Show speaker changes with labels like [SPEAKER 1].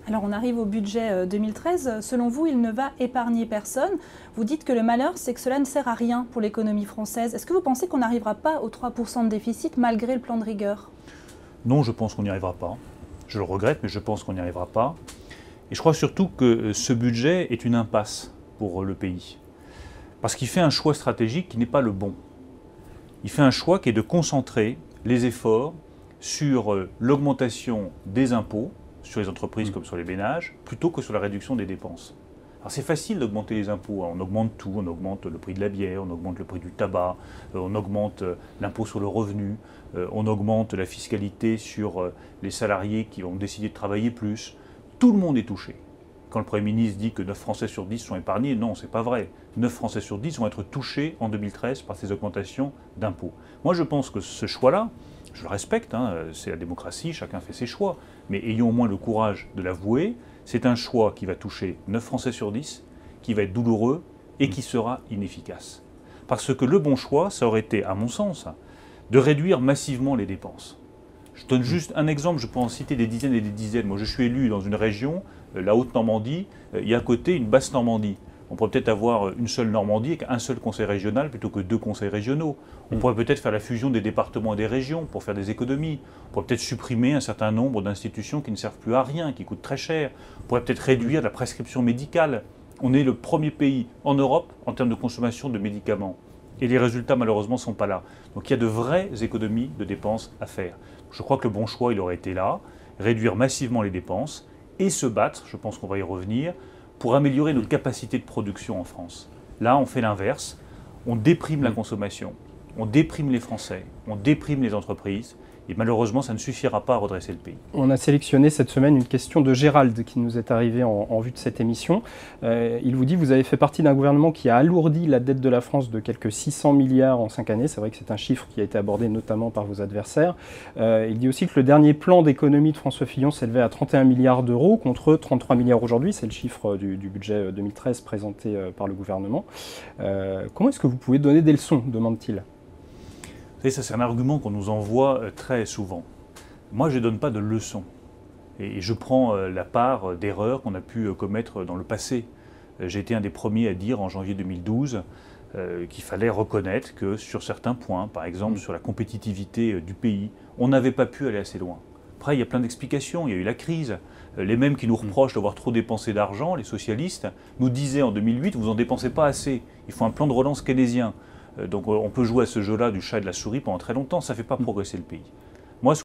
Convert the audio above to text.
[SPEAKER 1] Alors on arrive au budget 2013. Selon vous, il ne va épargner personne. Vous dites que le malheur, c'est que cela ne sert à rien pour l'économie française. Est-ce que vous pensez qu'on n'arrivera pas aux 3% de déficit malgré le plan de rigueur?
[SPEAKER 2] Non, je pense qu'on n'y arrivera pas. Je le regrette, mais je pense qu'on n'y arrivera pas. Et je crois surtout que ce budget est une impasse pour le pays. Parce qu'il fait un choix stratégique qui n'est pas le bon. Il fait un choix qui est de concentrer les efforts sur l'augmentation des impôts, sur les entreprises comme sur les ménages, plutôt que sur la réduction des dépenses. Alors c'est facile d'augmenter les impôts, on augmente tout, on augmente le prix de la bière, on augmente le prix du tabac, on augmente l'impôt sur le revenu, on augmente la fiscalité sur les salariés qui vont décider de travailler plus. Tout le monde est touché. Quand le Premier ministre dit que 9 Français sur 10 sont épargnés, non, c'est pas vrai. 9 Français sur 10 vont être touchés en 2013 par ces augmentations d'impôts. Moi je pense que ce choix-là, je le respecte, hein, c'est la démocratie, chacun fait ses choix, mais ayons au moins le courage de l'avouer, c'est un choix qui va toucher 9 Français sur 10, qui va être douloureux et qui sera inefficace. Parce que le bon choix, ça aurait été, à mon sens, de réduire massivement les dépenses. Je donne juste un exemple, je peux en citer des dizaines et des dizaines. Moi je suis élu dans une région, la Haute-Normandie, il y a à côté une Basse-Normandie. On pourrait peut-être avoir une seule Normandie avec un seul conseil régional plutôt que 2 conseils régionaux. On pourrait peut-être faire la fusion des départements et des régions pour faire des économies. On pourrait peut-être supprimer un certain nombre d'institutions qui ne servent plus à rien, qui coûtent très cher. On pourrait peut-être réduire la prescription médicale. On est le premier pays en Europe en termes de consommation de médicaments. Et les résultats, malheureusement, ne sont pas là. Donc il y a de vraies économies de dépenses à faire. Je crois que le bon choix, il aurait été là, réduire massivement les dépenses et se battre, je pense qu'on va y revenir, pour améliorer notre capacité de production en France. Là, on fait l'inverse, on déprime la consommation, on déprime les Français, on déprime les entreprises, et malheureusement, ça ne suffira pas à redresser le pays.
[SPEAKER 3] On a sélectionné cette semaine une question de Gérald qui nous est arrivée en vue de cette émission. Il vous dit, vous avez fait partie d'un gouvernement qui a alourdi la dette de la France de quelques 600 milliards en 5 années. C'est vrai que c'est un chiffre qui a été abordé notamment par vos adversaires. Il dit aussi que le dernier plan d'économie de François Fillon s'élevait à 31 milliards d'euros contre 33 milliards aujourd'hui. C'est le chiffre du budget 2013 présenté par le gouvernement. Comment est-ce que vous pouvez donner des leçons, demande-t-il?
[SPEAKER 2] Vous savez, ça c'est un argument qu'on nous envoie très souvent. Moi, je ne donne pas de leçons. Et je prends la part d'erreurs qu'on a pu commettre dans le passé. J'ai été un des premiers à dire en janvier 2012 qu'il fallait reconnaître que sur certains points, par exemple sur la compétitivité du pays, on n'avait pas pu aller assez loin. Après, il y a plein d'explications. Il y a eu la crise. Les mêmes qui nous reprochent d'avoir trop dépensé d'argent, les socialistes, nous disaient en 2008, vous n'en dépensez pas assez. Il faut un plan de relance keynésien. Donc on peut jouer à ce jeu-là du chat et de la souris pendant très longtemps, ça ne fait pas progresser le pays. Moi,